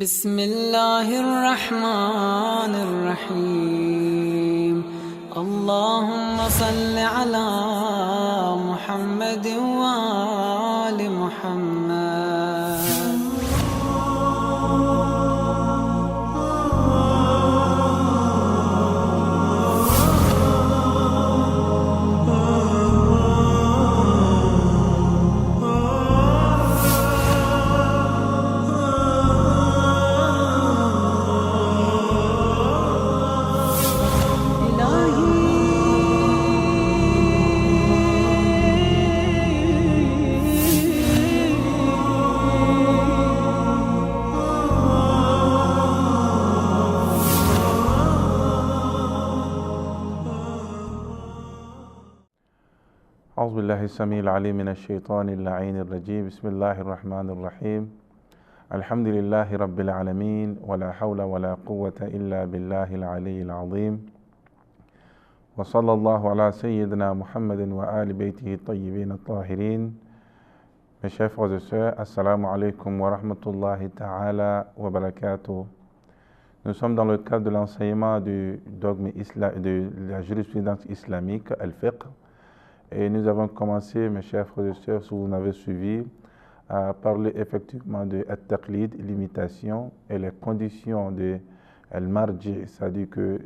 بسم الله الرحمن الرحيم اللهم صل على محمد وآل محمد. أعوذ بالله السميع العليم من الشيطان اللعين الرجيم. بسم الله الرحمن الرحيم. الحمد لله رب العالمين ولا حول ولا قوة إلا بالله العلي العظيم. وصلى الله على سيدنا محمد وآل بيته الطيبين الطاهرين. Mes chers frères et sœurs, assalamu alaikum wa rahmatullahi ta'ala wa barakatuh. Nous sommes dans le cadre de l'enseignement du dogme de la jurisprudence islamique, al-fiqh. Et nous avons commencé, mes chers frères et sœurs, si vous m'avez suivi, à parler effectivement de at-taqlid, l'imitation et les conditions de al-marji, c'est-à-dire que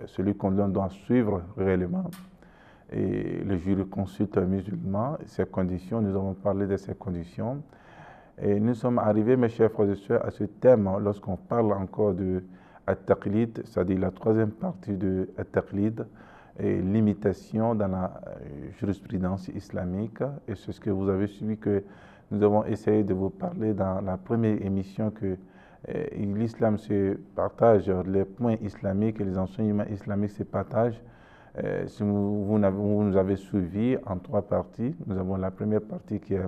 celui qu'on doit suivre réellement, et le jurisconsulte musulman, ces conditions, nous avons parlé de ces conditions. Et nous sommes arrivés, mes chers frères et sœurs, à ce thème lorsqu'on parle encore de at-taqlid, c'est-à-dire la troisième partie de at-taqlid, et l'imitation dans la jurisprudence islamique. Et c'est ce que vous avez suivi, que nous avons essayé de vous parler dans la première émission, que l'islam se partage, les points islamiques et les enseignements islamiques se partagent. Si vous nous avez suivi en trois parties. Nous avons la première partie qui est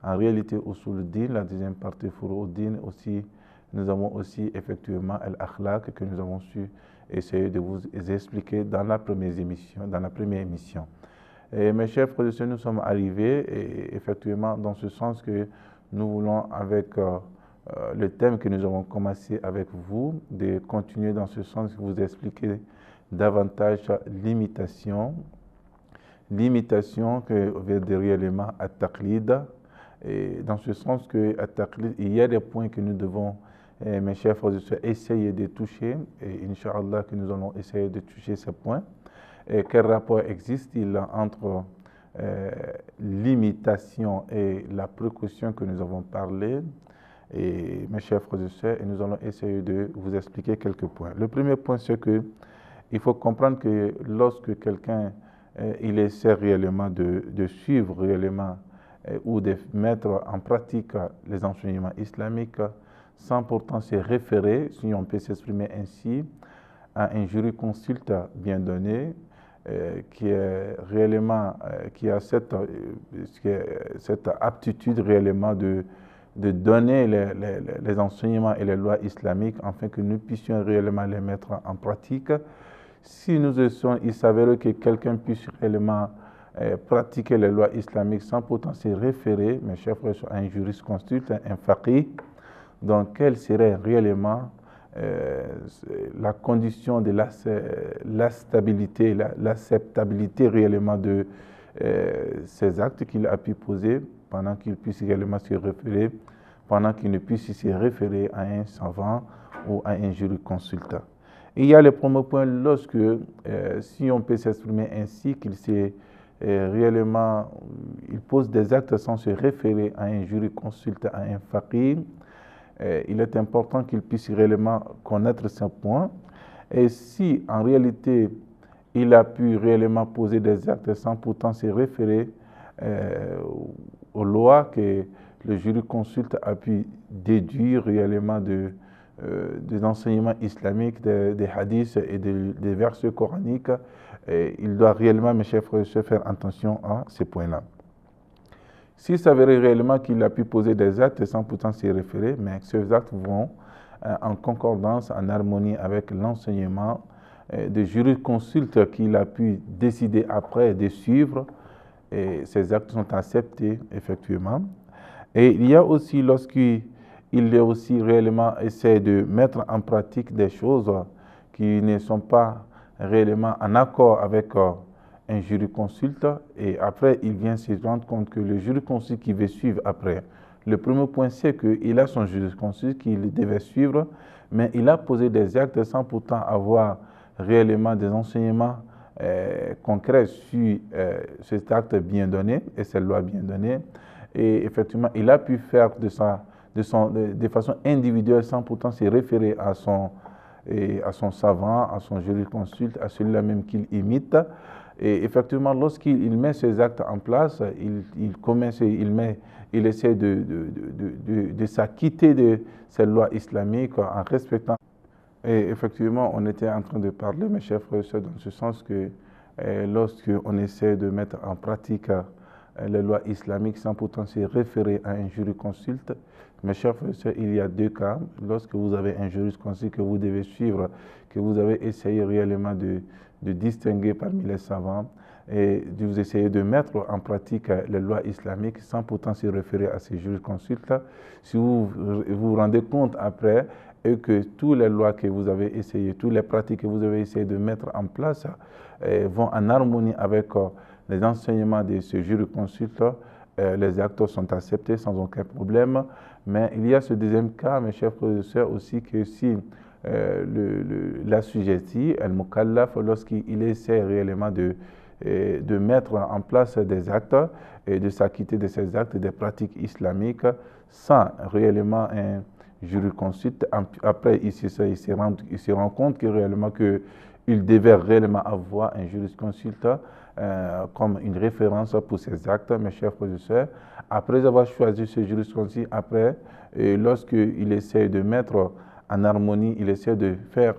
en réalité Usul-Din, la deuxième partie Furu-Din aussi. Nous avons aussi effectivement Al-Akhlaq que nous avons su essayer de vous expliquer dans la première émission. Et mes chers frères et sœurs, nous sommes arrivés effectivement dans ce sens que nous voulons, avec le thème que nous avons commencé avec vous, de continuer dans ce sens, vous expliquer davantage l'imitation que veut dire réellement at-taqlid. Et dans ce sens que at-taqlid, il y a des points que nous devons, mes chers frères et sœurs, essayer de toucher, et Inch'Allah que nous allons essayer de toucher ces points. Et quel rapport existe-t-il entre l'imitation et la précaution que nous avons parlé, et mes chers frères et sœurs, et nous allons essayer de vous expliquer quelques points. Le premier point, c'est que il faut comprendre que lorsque quelqu'un il essaie réellement de suivre réellement ou de mettre en pratique les enseignements islamiques, sans pourtant se référer, si on peut s'exprimer ainsi, à un jurisconsulte bien donné, qui est réellement, qui a cette aptitude réellement de donner les enseignements et les lois islamiques, afin que nous puissions réellement les mettre en pratique. Si nous essayons, il s'avère que quelqu'un puisse réellement pratiquer les lois islamiques sans pourtant se référer, mes chers frères, à un jurisconsulte, un faqih. Donc, quelle serait réellement la condition de l'acceptabilité réellement de ces actes qu'il a pu poser, pendant qu'il puisse réellement se référer, pendant qu'il ne puisse se référer à un savant ou à un jurisconsulte. Il y a le premier point, lorsque, si on peut s'exprimer ainsi, qu'il réellement, il pose des actes sans se référer à un jurisconsulte, à un faqih. Il est important qu'il puisse réellement connaître ce point. Et si en réalité il a pu réellement poser des actes sans pourtant se référer aux lois que le jurisconsulte a pu déduire réellement des enseignements islamiques, des hadiths et des versets coraniques, il doit réellement, mes chers frères et sœurs, faire attention à ces points-là. S'il s'avérait réellement qu'il a pu poser des actes sans pourtant s'y référer, mais ces actes vont en concordance, en harmonie avec l'enseignement de jurisconsulte qu'il a pu décider après de suivre, et ces actes sont acceptés effectivement. Et il y a aussi, lorsqu'il il est aussi réellement essaie de mettre en pratique des choses qui ne sont pas réellement en accord avec un jurisconsulte, et après il vient se rendre compte que le jurisconsulte qui veut suivre après, le premier point c'est qu'il a son jurisconsulte qu'il devait suivre, mais il a posé des actes sans pourtant avoir réellement des enseignements concrets sur cet acte bien donné et cette loi bien donnée. Et effectivement, il a pu faire de façon individuelle sans pourtant se référer à son savant, à son jurisconsulte, à celui-là même qu'il imite. Et effectivement, lorsqu'il met ces actes en place, il essaie de s'acquitter de ces lois islamiques en respectant. Et effectivement, on était en train de parler, mes chers frères et sœurs, dans ce sens que lorsqu'on essaie de mettre en pratique les lois islamiques sans pourtant se référer à un jurisconsulte, mes chers frères et sœurs, il y a deux cas. Lorsque vous avez un jurisconsulte que vous devez suivre, que vous avez essayé réellement de distinguer parmi les savants, et vous essayez de mettre en pratique les lois islamiques sans pourtant se référer à ces jurisconsultes, si vous vous rendez compte après et que toutes les lois que vous avez essayées, toutes les pratiques que vous avez essayé de mettre en place vont en harmonie avec les enseignements de ce jurisconsulte, les actes sont acceptés sans aucun problème. Mais il y a ce deuxième cas, mes chers frères et sœurs, aussi que si l'assujetti, al-mukallaf, lorsqu'il essaie réellement de mettre en place des actes et de s'acquitter de ces actes, des pratiques islamiques, sans réellement un jurisconsulte, après il se rend compte que réellement qu'il devait réellement avoir un jurisconsulte comme une référence pour ses actes, mes chers frères et sœurs. Après avoir choisi ce jurisconsulte, après, lorsqu'il essaie de mettre en harmonie, il essaie de faire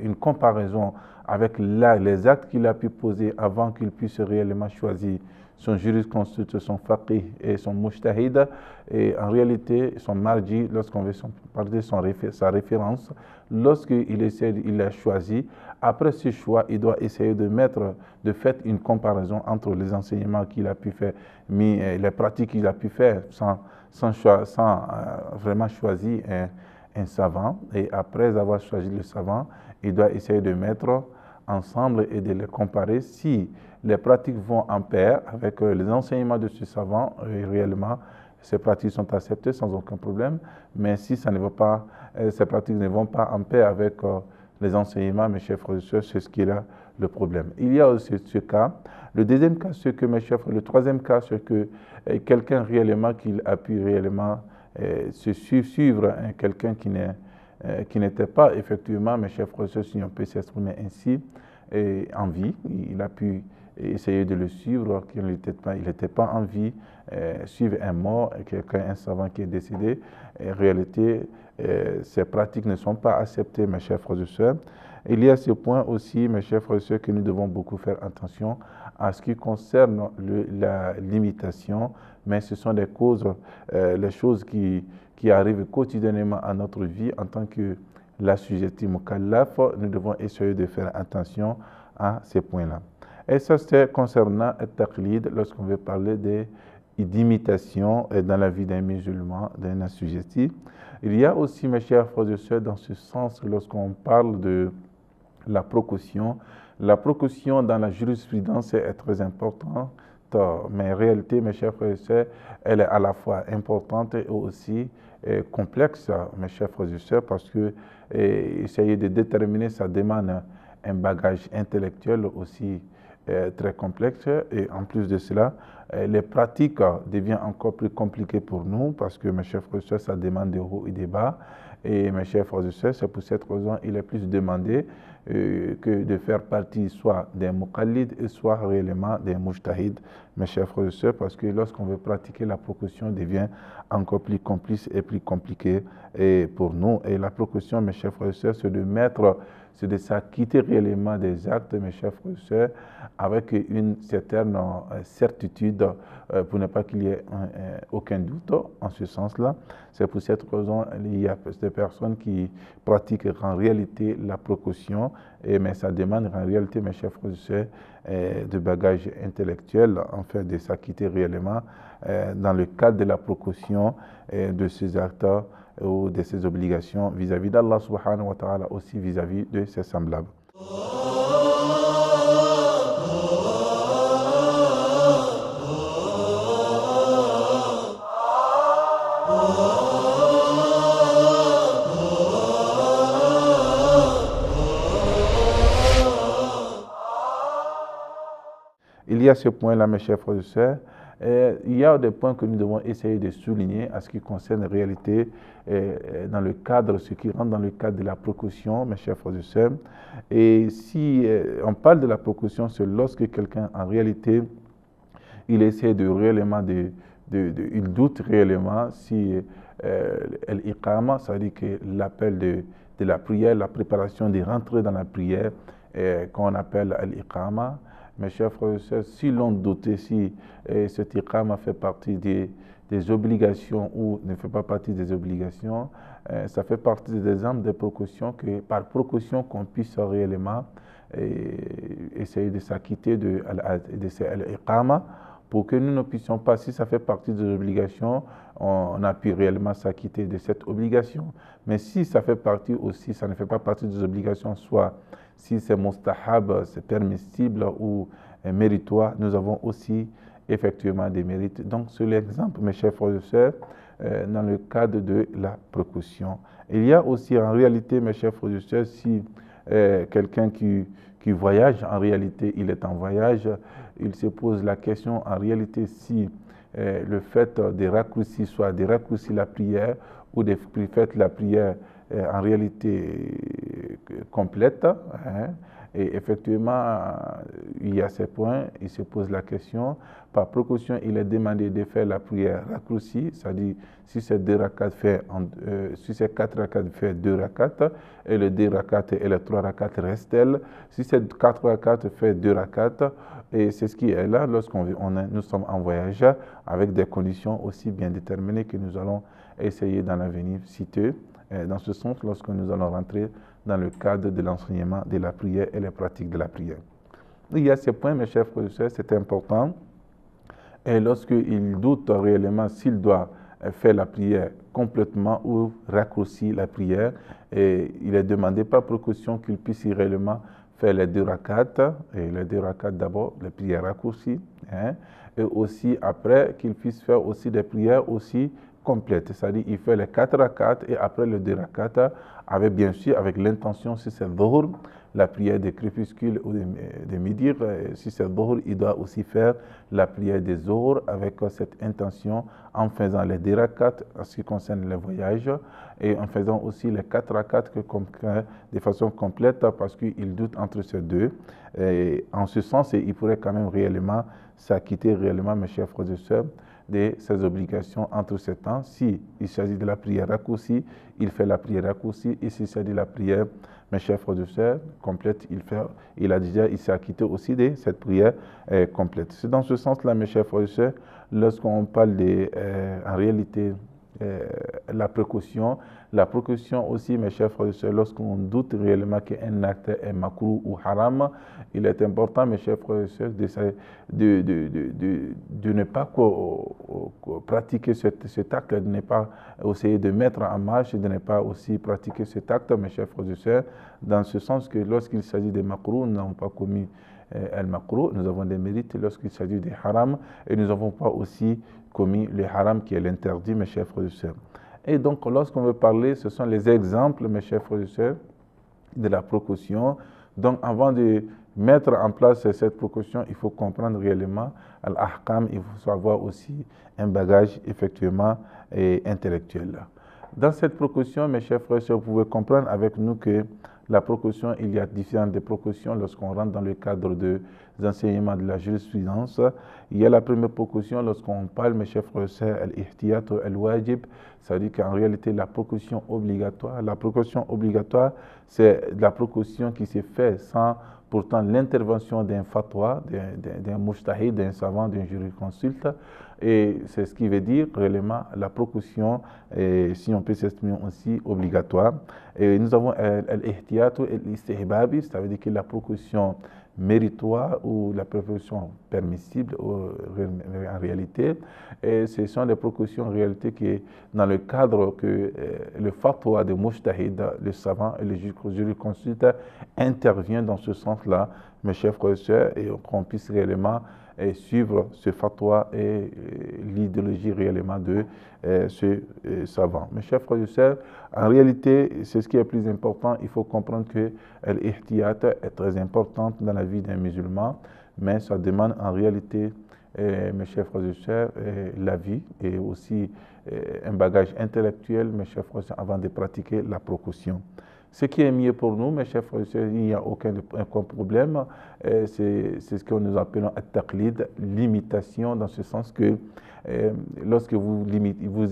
une comparaison avec les actes qu'il a pu poser avant qu'il puisse réellement choisir son jurisconsulte, son faqih et son mujtahid, et en réalité son marji, lorsqu'on veut parler de sa référence, il a choisi, après ce choix, il doit essayer de faire une comparaison entre les enseignements qu'il a pu faire, les pratiques qu'il a pu faire sans vraiment choisir un savant, et après avoir choisi le savant, il doit essayer de mettre ensemble et de les comparer si les pratiques vont en pair avec les enseignements de ce savant, réellement, ces pratiques sont acceptées sans aucun problème, mais si ça ne va pas, ces pratiques ne vont pas en pair avec les enseignements, mes chers frères et sœurs, c'est ce qui est là le problème. Il y a aussi ce cas. Le deuxième cas, c'est que, mes chers frères, le troisième cas, c'est que quelqu'un réellement qui a pu réellement suivre quelqu'un qui n'était pas effectivement, mes chers frères et sœurs, si on peut s'exprimer ainsi, en vie, il a pu essayer de le suivre, qu'il n'était pas en vie, suivre un mort, un savant qui est décédé. En réalité, ces pratiques ne sont pas acceptées, mes chers frères et sœurs. Il y a ce point aussi, mes chers frères et sœurs, que nous devons beaucoup faire attention à ce qui concerne la limitation, mais ce sont des causes, les choses qui arrivent quotidiennement à notre vie en tant que l'assujetti mukallaf. Nous devons essayer de faire attention à ces points-là. Et ça, c'est concernant le taqlid, lorsqu'on veut parler d'imitation dans la vie d'un musulman, d'un assujetti. Il y a aussi, mes chers frères et sœurs, dans ce sens, lorsqu'on parle de la procuration dans la jurisprudence est très importante, mais en réalité, mes chers frères et sœurs, elle est à la fois importante et aussi complexe, mes chers frères et sœurs, parce que essayer de déterminer, ça demande un bagage intellectuel aussi très complexe, et en plus de cela, les pratiques deviennent encore plus compliquées pour nous, parce que, mes chers frères et sœurs, ça demande des hauts et des bas, et mes chers frères et sœurs, c'est pour cette raison il est plus demandé que de faire partie soit des muqallid et soit réellement des mujtahid, mes chers frères et sœurs, parce que lorsqu'on veut pratiquer, la procuration devient encore plus complice et plus compliquée pour nous. Et la procuration, mes chers frères et sœurs, c'est de s'acquitter réellement des actes, mes chers frères et sœurs, avec une certaine certitude pour ne pas qu'il y ait aucun doute en ce sens-là. C'est pour cette raison qu'il y a des personnes qui pratiquent en réalité la procuration, mais ça demande en réalité, mes chers frères et sœurs, de bagages intellectuels, en fait, de s'acquitter réellement dans le cadre de la procuration de ces actes ou de ses obligations vis-à-vis d'Allah subhanahu wa ta'ala, aussi vis-à-vis de ses semblables. Il y a ce point-là, mes chers frères et sœurs. Il y a des points que nous devons essayer de souligner à ce qui concerne la réalité dans le cadre, ce qui rentre dans le cadre de la précaution, mes chers frères et sœurs. Et si on parle de la précaution, c'est lorsque quelqu'un, en réalité, il essaie de réellement, il doute réellement si l'iqama, c'est-à-dire que l'appel de la prière, la préparation de rentrer dans la prière, qu'on appelle l'iqama. Mes chers frères et sœurs, si l'on doutait si cet iqama fait partie des obligations ou ne fait pas partie des obligations, ça fait partie des exemples de précautions que par précaution qu'on puisse réellement essayer de s'acquitter de l'iqama pour que nous ne puissions pas, si ça fait partie des obligations, on a pu réellement s'acquitter de cette obligation. Mais si ça fait partie aussi, ça ne fait pas partie des obligations, soit si c'est mustahab, c'est permissible ou méritoire, nous avons aussi effectivement des mérites. Donc, c'est l'exemple, mes chers frères et sœurs, dans le cadre de la précaution. Il y a aussi en réalité, mes chers frères et sœurs, si quelqu'un qui voyage, en réalité, il est en voyage, il se pose la question, en réalité, si le fait de raccourcir, soit de raccourcir la prière ou de faire la prière en réalité complète. Et effectivement, il y a ces points, il se pose la question. Par précaution, il est demandé de faire la prière raccourcie, c'est-à-dire si c'est 2 rakats si c'est 4 rakats, fait 2 rakats, et les 2 rakats et les 3 rakats restent. Si c'est 4 rakats, fait 2 rakats. Et c'est ce qui est là lorsque nous sommes en voyage avec des conditions aussi bien déterminées que nous allons essayer dans l'avenir citer. Dans ce sens, lorsque nous allons rentrer dans le cadre de l'enseignement de la prière et les pratiques de la prière. Il y a ces points, mes chers frères et sœurs, c'est important. Et lorsqu'il doute réellement s'il doit faire la prière complètement ou raccourcir la prière, et il est demandé par précaution qu'il puisse réellement faire les 2 rakats, et les 2 rakats d'abord, les prières raccourcies, et aussi après qu'il puisse faire aussi des prières aussi complète, c'est-à-dire il fait les 4 rakats et après les 2 rakats, avec bien sûr avec l'intention, si c'est dhuhr, la prière des crépuscules ou de midi, si c'est dhuhr, il doit aussi faire la prière des zuhr avec cette intention en faisant les 2 rakats en ce qui concerne les voyages et en faisant aussi les 4 rakats de façon complète parce qu'il doute entre ces deux. Et en ce sens, il pourrait quand même réellement s'acquitter réellement, mes chers frères et sœurs, de ses obligations entre ces temps. Si il s'agit de la prière raccourcie, il fait la prière raccourcie. Et s'il s'agit de la prière, mes chers frères et sœurs, complète, il s'est acquitté aussi de cette prière complète. C'est dans ce sens-là, mes chers frères et sœurs, lorsqu'on parle en réalité, la précaution aussi, mes chers frères et sœurs, lorsqu'on doute réellement qu'un acte est makruh ou haram, il est important, mes chers frères et sœurs, de ne pas pratiquer cet acte, de ne pas essayer de mettre en marche, de ne pas aussi pratiquer cet acte, mes chers frères et sœurs, dans ce sens que lorsqu'il s'agit de makruh, nous n'avons pas commis al-makruh, nous avons des mérites lorsqu'il s'agit de haram, et nous n'avons pas aussi commis le haram qui est l'interdit, mes chers frères et sœurs. Et donc, lorsqu'on veut parler, ce sont les exemples, mes chers frères et sœurs, de la précaution. Donc, avant de mettre en place cette précaution, il faut comprendre réellement l'ahkam, il faut savoir aussi un bagage effectivement intellectuel. Dans cette précaution, mes chers frères et sœurs, vous pouvez comprendre avec nous que la précaution, il y a différentes précautions lorsqu'on rentre dans le cadre des enseignements de la jurisprudence. Il y a la première précaution lorsqu'on parle, mes chers frères et sœurs, al-ihtiyat ou al-wajib, c'est-à-dire qu'en réalité, la précaution obligatoire. La précaution obligatoire, c'est la précaution qui se fait sans pourtant l'intervention d'un fatwa, d'un mujtahid, d'un savant, d'un jurisconsulte. Et c'est ce qui veut dire réellement la précaution, si on peut s'exprimer aussi, obligatoire. Et nous avons al-ihtiyat et l'istihbabi, ça veut dire que la précaution méritoire ou la précaution permissible en réalité. Et ce sont des précautions en réalité qui, dans le cadre que le fatwa de Mujtahid, le savant et le jurisconsulte intervient dans ce sens-là, mes chers frères et sœurs, et qu'on puisse réellement suivre ce fatwa et l'idéologie réellement de ce savant. Mes chers frères et sœurs, en réalité, c'est ce qui est le plus important. Il faut comprendre que l'ihtiyat est très importante dans la vie d'un musulman, mais ça demande en réalité, mes chers frères et sœurs, la vie et aussi un bagage intellectuel, mes chers frères et sœurs, avant de pratiquer la précaution. Ce qui est mieux pour nous, mes chers frères et sœurs, il n'y a aucun problème. C'est ce que nous appelons at-taqlid, l'imitation, dans ce sens que lorsque vous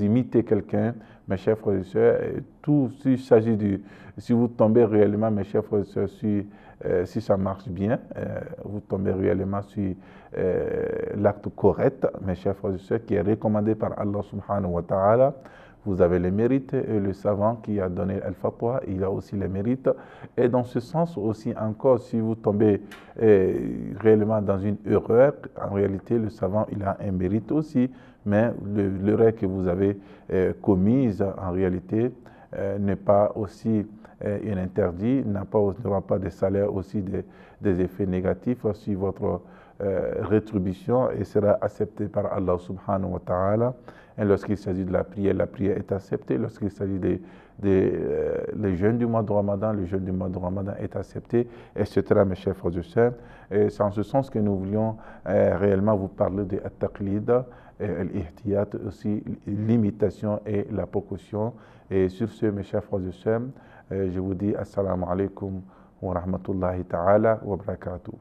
imitez quelqu'un, mes chers frères et sœurs, tout s'il s'agit si vous tombez réellement, mes chers frères et sœurs, si ça marche bien, vous tombez réellement sur l'acte correct, mes chers frères et sœurs, qui est recommandé par Allah subhanahu wa ta'ala. Vous avez les mérites, et le savant qui a donné al-fatwa, il a aussi les mérites. Et dans ce sens aussi encore, si vous tombez réellement dans une erreur, en réalité, le savant, il a un mérite aussi, mais l'erreur que vous avez commise, en réalité, n'est pas aussi un interdit, n'aura pas de salaire aussi des effets négatifs sur votre rétribution et sera accepté par Allah subhanahu wa ta'ala. Et lorsqu'il s'agit de la prière est acceptée. Lorsqu'il s'agit les jeûnes du mois de Ramadan, le jeûne du mois de Ramadan est accepté, etc. Mes chers frères et sœurs. Et c'est en ce sens que nous voulions réellement vous parler de at-taqlid, l'ihtiyat, aussi l'imitation et la précaution. Et sur ce, mes chers frères et sœurs, je vous dis assalamu alaikum wa rahmatullahi ta'ala wa barakatuh.